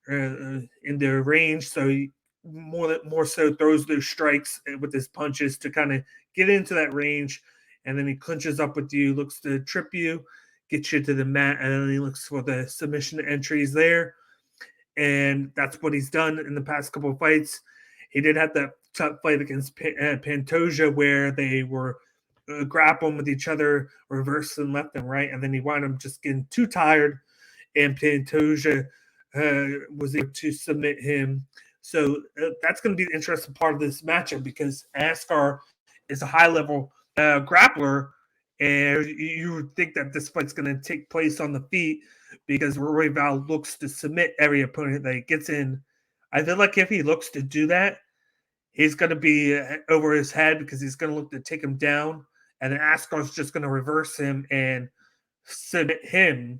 their range, so he more so throws those strikes with his punches to kind of get into that range, and then he clinches up with you, looks to trip you, get you to the mat, and then he looks for the submission entries there. And that's what he's done in the past couple of fights. He did have that tough fight against Pantoja where they were grappling with each other, reversing left and right, and then he wound up just getting too tired, and Pantoja was able to submit him. So that's going to be the interesting part of this matchup because Askar is a high level grappler, and you would think that this fight's going to take place on the feet because Royval looks to submit every opponent that he gets in. I feel like if he looks to do that, he's going to be over his head because he's going to look to take him down, and then Askar's just going to reverse him and submit him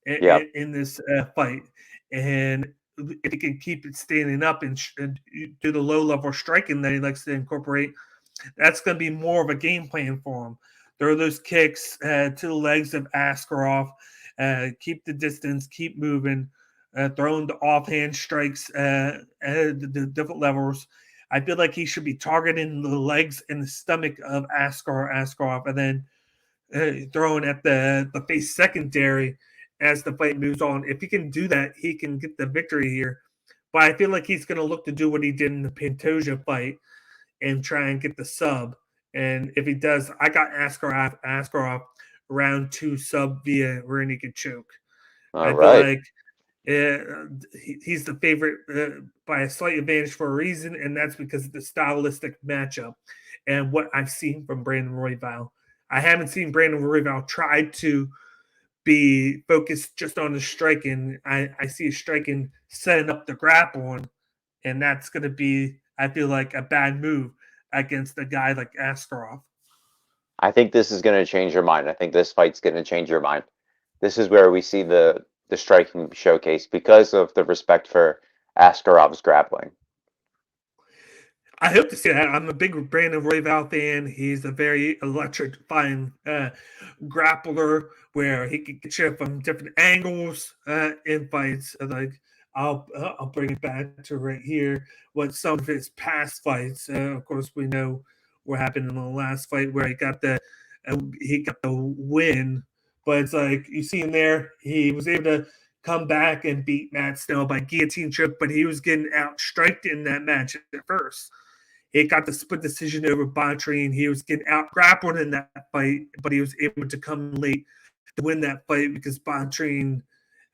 Yep. in this fight. And if he can keep it standing up and do the low level striking that he likes to incorporate, that's going to be more of a game plan for him. Throw those kicks to the legs of Askaroff, keep the distance, keep moving, throwing the offhand strikes at the different levels. I feel like he should be targeting the legs and the stomach of Askaroff, and then thrown at the face secondary as the fight moves on. If he can do that, he can get the victory here. But I feel like he's going to look to do what he did in the Pantoja fight and try and get the sub. And if he does, I got Askaroff round 2 sub via rear naked choke. All I feel right. like he's the favorite by a slight advantage for a reason, and that's because of the stylistic matchup and what I've seen from Brandon Royval. I haven't seen Brandon Royval try to be focused just on the striking. I see his striking setting up the grapple, and that's going to be, I feel like, a bad move against a guy like Askaroff. I think this is going to change your mind. I think this fight's going to change your mind. This is where we see the striking showcase because of the respect for Askarov's grappling. I hope to see that. I'm a big Brandon Royval fan. He's a very electrifying grappler where he can get you from different angles in fights. Like I'll bring it back to right here. What some of his past fights. Of course, we know what happened in the last fight where he got the win. But it's like you see him there. He was able to come back and beat Matt Snell by guillotine choke, but he was getting outstriked in that match at first. He got the split decision over Bontrain. He was getting out grappled in that fight, but he was able to come late to win that fight because Bontrain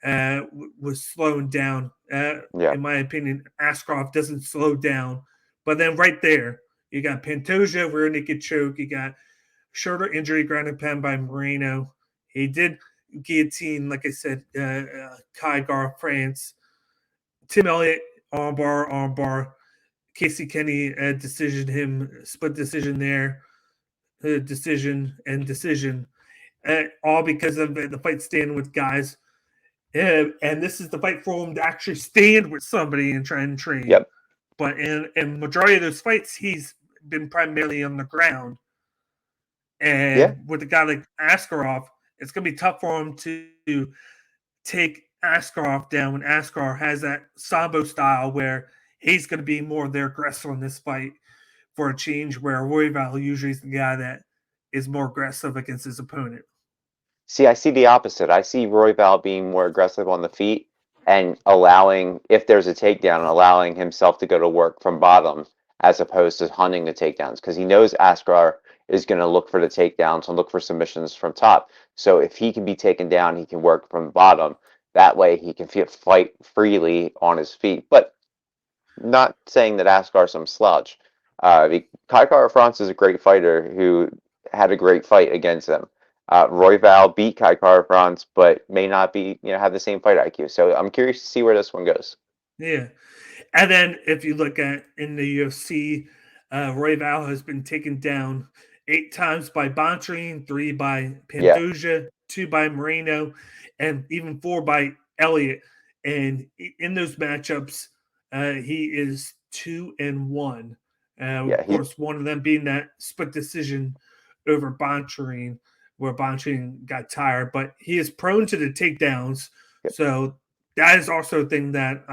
was slowing down. Yeah. In my opinion, Askaroff doesn't slow down. But then right there, you got Pantoja, rear naked choke. You got shoulder injury, grounded pound by Moreno. He did guillotine, like I said, Kai Gar France. Tim Elliott, armbar. Casey Kenny decision him, split decision there, decision, all because of the fight standing with guys. And this is the fight for him to actually stand with somebody and try and trade. Yep. But in majority of those fights, he's been primarily on the ground. And with a guy like Askaroff, it's going to be tough for him to take Askaroff down when Askaroff has that Sambo style where he's going to be more of their aggressor in this fight for a change, where Royval usually is the guy that is more aggressive against his opponent. See, I see the opposite. I see Royval being more aggressive on the feet and allowing, if there's a takedown, allowing himself to go to work from bottom as opposed to hunting the takedowns because he knows Askaroff is going to look for the takedowns and look for submissions from top. So if he can be taken down, he can work from bottom. That way he can fight freely on his feet. But not saying that Askaroff's some slouch. Kai France is a great fighter who had a great fight against him. Royval beat Kai France, but may not be, have the same fight IQ. So I'm curious to see where this one goes. Yeah. And then if you look at in the UFC, Royval has been taken down 8 times by Bontrain, 3 by Pantoja, 2 by Moreno, and even 4 by Elliott. And in those matchups, he is 2-1. Of course, one of them being that split decision over Bontrain, where Bontrain got tired. But he is prone to the takedowns. So that is also a thing that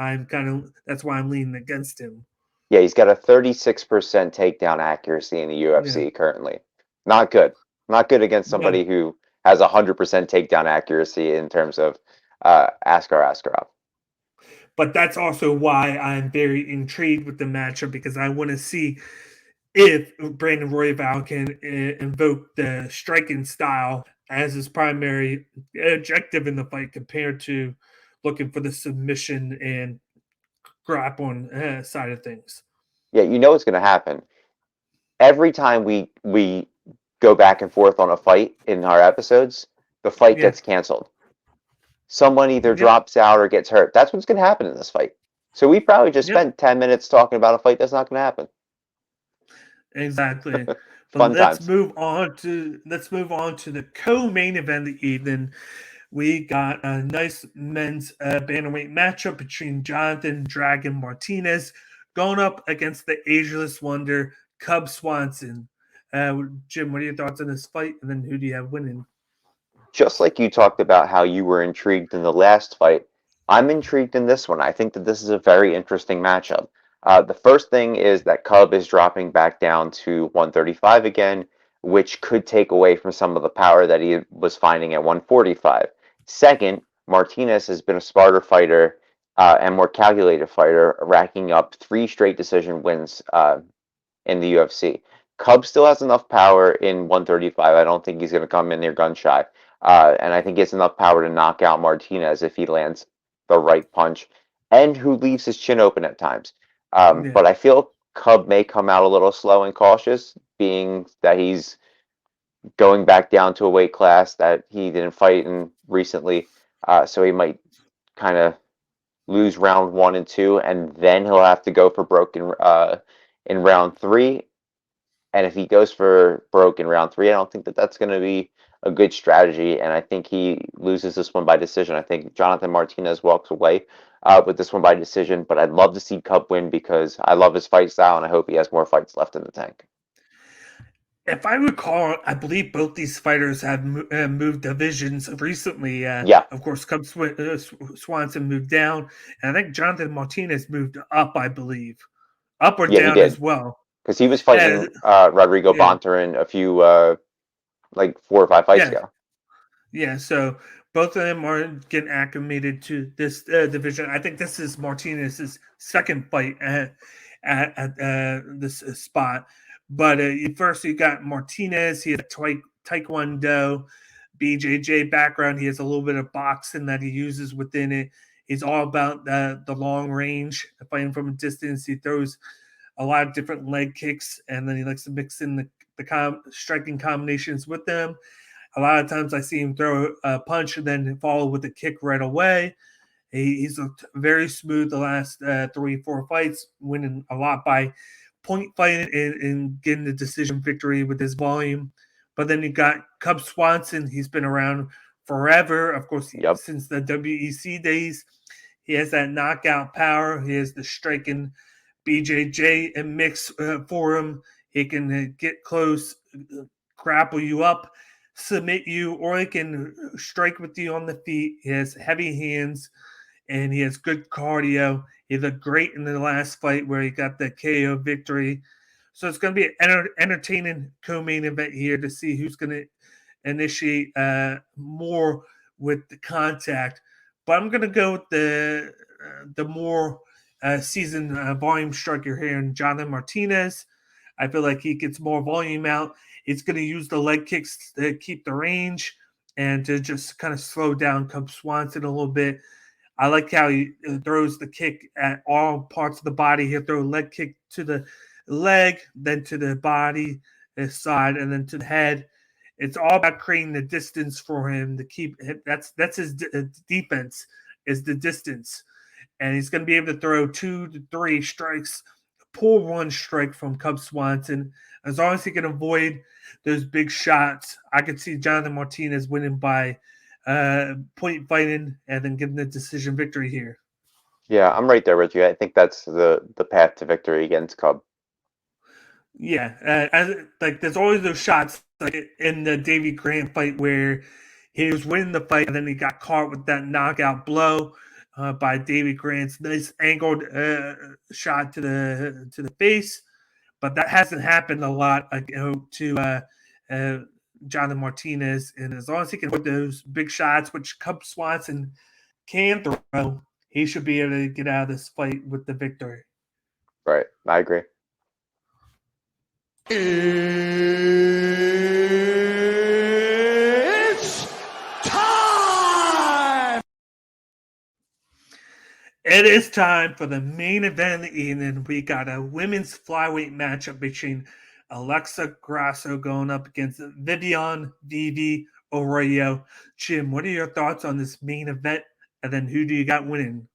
that's why I'm leaning against him. Yeah, he's got a 36% takedown accuracy in the UFC currently. Not good. Not good against somebody who has 100% takedown accuracy in terms of Askarov. But that's also why I'm very intrigued with the matchup because I want to see if Brandon Royval can invoke the striking style as his primary objective in the fight compared to looking for the submission and grappling side of things. Yeah, you know what's going to happen. Every time we go back and forth on a fight in our episodes, the fight gets canceled. Someone either drops out or gets hurt. That's what's going to happen in this fight. So we probably just spent 10 minutes talking about a fight that's not going to happen. Exactly. Fun let's times. move on to the co-main event of the evening. We got a nice men's bantamweight matchup between Jonathan Dragon Martinez going up against the ageless wonder Cub Swanson. Jim, what are your thoughts on this fight? And then who do you have winning? Just like you talked about how you were intrigued in the last fight, I'm intrigued in this one. I think that this is a very interesting matchup. The first thing is that Cub is dropping back down to 135 again. which could take away from some of the power that he was finding at 145. Second, Martinez has been a smarter fighter and more calculated fighter, racking up 3 straight decision wins in the UFC. Cub still has enough power in 135. I don't think he's going to come in there gun shy. And I think he has enough power to knock out Martinez if he lands the right punch, and who leaves his chin open at times. Yeah. But I feel Cub may come out a little slow and cautious, being that he's going back down to a weight class that he didn't fight in recently. So he might kind of lose round 1 and 2, and then he'll have to go for broke in round 3. And if he goes for broke in round 3, I don't think that that's going to be a good strategy. And I think he loses this one by decision. I think Jonathan Martinez walks away with this one by decision. But I'd love to see Cub win because I love his fight style, and I hope he has more fights left in the tank. If I recall, I believe both these fighters have moved divisions recently. Yeah. Of course, Swanson moved down, and I think Jonathan Martinez moved up, I believe. Up or Yeah, he down as did. well. Because he was fighting Rodrigo Yeah. Bontorin a few, like 4 or 5 fights ago. Yeah, so both of them are getting acclimated to this division. I think this is Martinez's second fight at this spot. But first, you got Martinez. He has Taekwondo, BJJ background. He has a little bit of boxing that he uses within it. He's all about the long range, fighting from a distance. He throws a lot of different leg kicks, and then he likes to mix in the striking combinations with them. A lot of times I see him throw a punch and then follow with a kick right away. He's looked very smooth the last 3-4 fights, winning a lot by point fighting and getting the decision victory with his volume. But then you got Cub Swanson. He's been around forever, of course, since the WEC days. He has that knockout power. He has the striking BJJ and mix for him. He can get close, grapple you up, submit you, or he can strike with you on the feet. He has heavy hands and he has good cardio. He looked great in the last fight where he got the KO victory. So it's going to be an entertaining co-main event here to see who's going to initiate more with the contact. But I'm going to go with the more seasoned volume striker here in Jonathan Martinez. I feel like he gets more volume out. He's going to use the leg kicks to keep the range and to just kind of slow down Cub Swanson a little bit. I like how he throws the kick at all parts of the body. He'll throw a leg kick to the leg, then to the body, his side, and then to the head. It's all about creating the distance for him to keep. That's his defense is the distance, and he's going to be able to throw 2 to 3 strikes, pull 1 strike from Cub Swanson. As long as he can avoid those big shots, I could see Jonathan Martinez winning by point fighting and then getting the decision victory here. Yeah, I'm right there with you. I think that's the path to victory against Cub. Yeah, like there's always those shots like in the Davy Grant fight where he was winning the fight and then he got caught with that knockout blow by Davy Grant's nice angled shot to the face, but that hasn't happened a lot to Jonathan Martinez. And as long as he can put those big shots, which Cub Swanson can throw, he should be able to get out of this fight with the victory. Right, I agree. It's time! It is time for the main event of the evening. We got a women's flyweight matchup between Alexa Grasso going up against Viviane Araujo. Jim, what are your thoughts on this main event? And then who do you got winning?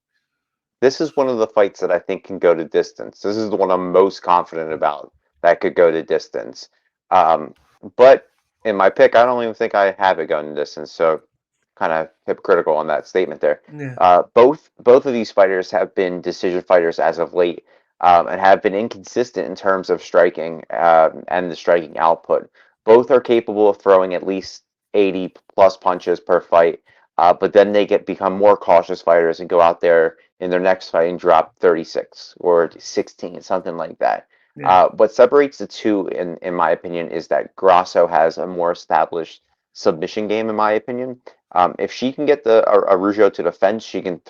This is one of the fights that I think can go to distance. This is the one I'm most confident about that could go to distance. But in my pick, I don't even think I have it going to distance. So kind of hypocritical on that statement there. Yeah. Both of these fighters have been decision fighters as of late, and have been inconsistent in terms of striking and the striking output. Both are capable of throwing at least 80 plus punches per fight, but then they become more cautious fighters and go out there in their next fight and drop 36 or 16, something like that. Yeah. What separates the two, in my opinion, is that Grasso has a more established submission game, in my opinion. If she can get the Araujo to the fence, she can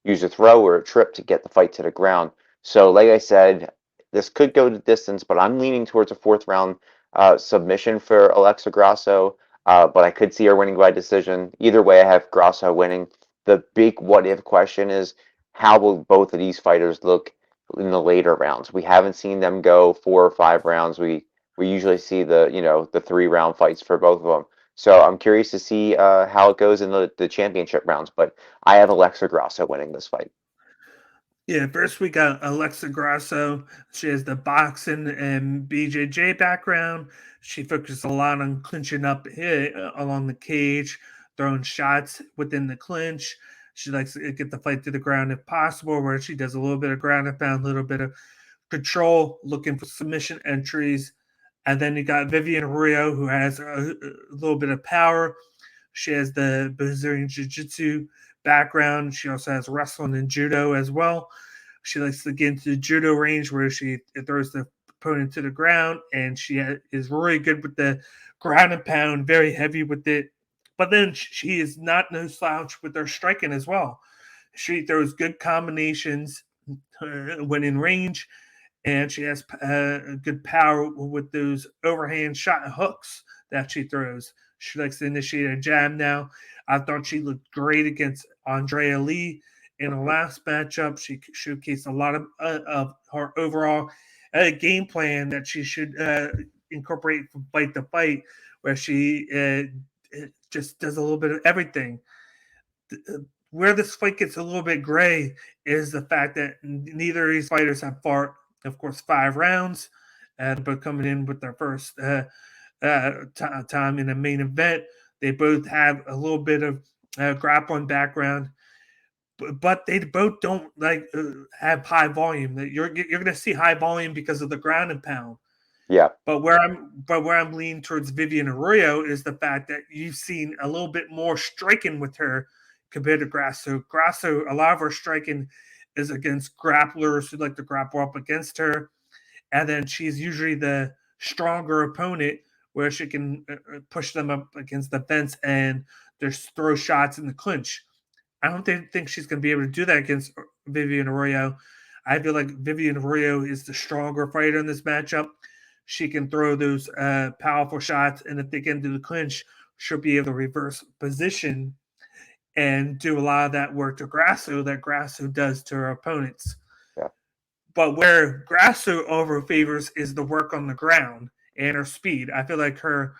use a throw or a trip to get the fight to the ground. So, like I said, this could go to distance, but I'm leaning towards a fourth round submission for Alexa Grasso. But I could see her winning by decision. Either way, I have Grasso winning. The big what if question is how will both of these fighters look in the later rounds? We haven't seen them go 4 or 5 rounds. We usually see the 3 round fights for both of them. So I'm curious to see how it goes in the championship rounds. But I have Alexa Grasso winning this fight. Yeah, first we got Alexa Grasso. She has the boxing and BJJ background. She focuses a lot on clinching up along the cage, throwing shots within the clinch. She likes to get the fight to the ground if possible, where she does a little bit of ground and pound, a little bit of control, looking for submission entries. And then you got Viviane Araujo, who has a little bit of power. She has the Brazilian Jiu Jitsu background. She also has wrestling and judo as well. She likes to get into the judo range where she throws the opponent to the ground, and she is really good with the ground and pound, very heavy with it. But then she is not no slouch with her striking as well. She throws good combinations when in range, and she has good power with those overhand shot hooks that she throws. She likes to initiate a jab now. I thought she looked great against Andrea Lee in the last matchup. She showcased a lot of her overall game plan that she should incorporate from fight to fight, where she just does a little bit of everything. Where this fight gets a little bit gray is the fact that neither of these fighters have fought, of course, 5 rounds, but coming in with their first time in the main event. They both have a little bit of grappling background, but they both don't have high volume. You're going to see high volume because of the ground and pound. Yeah. But where I'm leaning towards Viviane Araujo is the fact that you've seen a little bit more striking with her compared to Grasso. Grasso, a lot of her striking is against grapplers who like to grapple up against her, and then she's usually the stronger opponent where she can push them up against the fence and just throw shots in the clinch. I don't think she's going to be able to do that against Viviane Araujo. I feel like Viviane Araujo is the stronger fighter in this matchup. She can throw those powerful shots, and if they get into the clinch, she'll be able to reverse position and do a lot of that work to Grasso that Grasso does to her opponents. Yeah. But where Grasso over favors is the work on the ground and her speed. I feel like her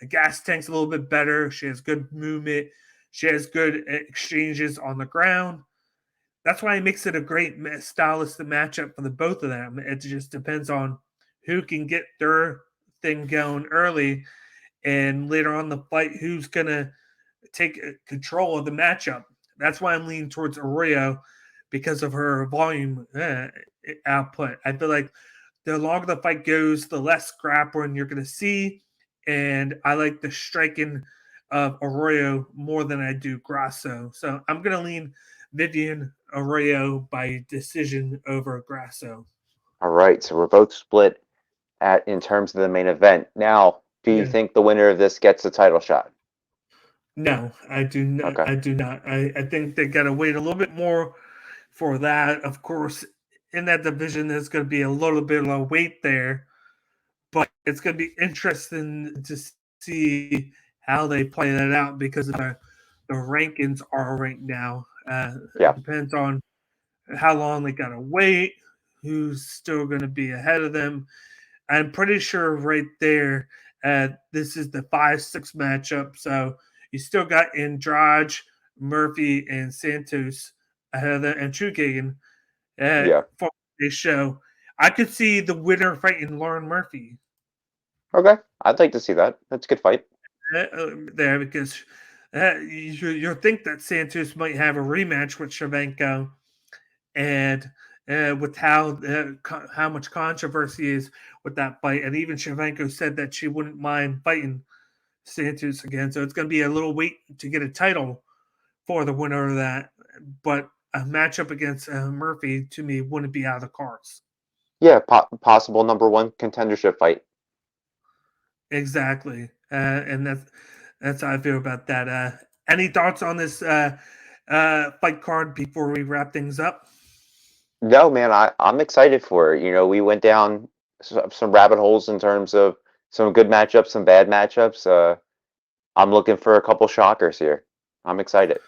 gas tank's a little bit better. She has good movement. She has good exchanges on the ground. That's why it makes it a great stylistic matchup for the both of them. It just depends on who can get their thing going early, and later on the fight, who's gonna take control of the matchup. That's why I'm leaning towards Arroyo because of her volume output. I feel like the longer the fight goes, the less grappling you're going to see. And I like the striking of Arroyo more than I do Grasso. So I'm going to lean Viviane Arroyo by decision over Grasso. All right. So we're both split in terms of the main event. Now, do you Yeah. think the winner of this gets a title shot? No, I do not. Okay. I do not. I think they got to wait a little bit more for that. Of course, in that division, there's going to be a little bit of weight there, but it's going to be interesting to see how they play that out because of the rankings are right now. It Yeah. depends on how long they got to wait, who's still going to be ahead of them. I'm pretty sure right there, this is the 5-6 matchup. So you still got Andrade, Murphy, and Santos ahead of them, and Chukagan Yeah. for this show. I could see the winner fighting Lauren Murphy Okay. I'd like to see that. That's a good fight. there because you'll think that Santos might have a rematch with Shevchenko, and with how much controversy is with that fight, and even Shevchenko said that she wouldn't mind fighting Santos again. So it's going to be a little wait to get a title for the winner of that, but a matchup against Murphy to me wouldn't be out of the cards. Yeah, possible number one contendership fight. Exactly, and that's how I feel about that. Any thoughts on this fight card before we wrap things up? No, man, I'm excited for it. You know, we went down some rabbit holes in terms of some good matchups, some bad matchups. I'm looking for a couple shockers here. I'm excited.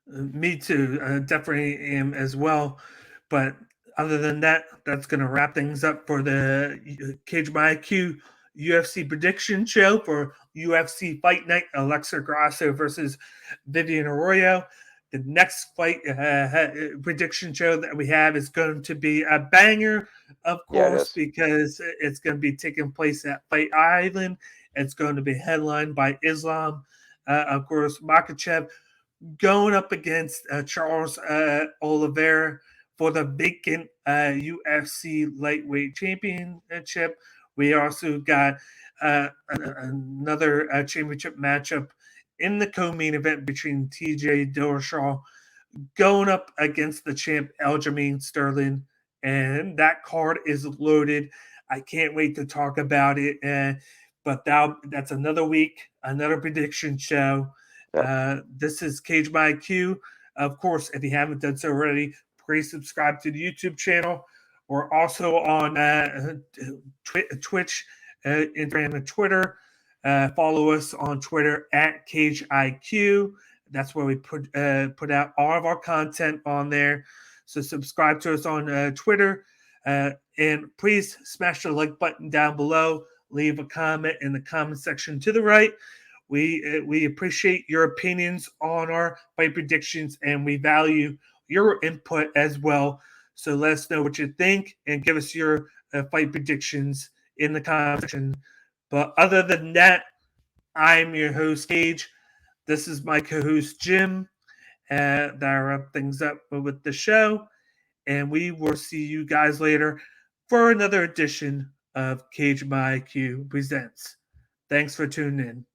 Me too. Definitely am as well. But other than that, that's going to wrap things up for the Cage My IQ UFC prediction show for UFC Fight Night. Alexa Grasso versus Viviane Araujo. The next fight prediction show that we have is going to be a banger, of Yeah, it course, is. because it's going to be taking place at Fight Island. It's going to be headlined by Islam, of course, Makachev going up against Charles Oliveira for the vacant UFC lightweight championship. We also got another championship matchup in the co-main event between TJ Dillashaw going up against the champ Aljamain Sterling, and that card is loaded. I can't wait to talk about it. But that's another week, another prediction show. Yep. This is Cage by Q. Of course, if you haven't done so already, please subscribe to the YouTube channel. We're also on Twitch, Instagram, and Twitter. Follow us on Twitter at CageIQ. That's where we put out all of our content on there. So subscribe to us on Twitter. And please smash the like button down below. Leave a comment in the comment section to the right. We appreciate your opinions on our fight predictions, and we value your input as well. So let us know what you think and give us your fight predictions in the comment section. But other than that, I'm your host, Gage. This is my co-host, Jim. That wrap things up with the show. And we will see you guys later for another edition of Cage My Q Presents. Thanks for tuning in.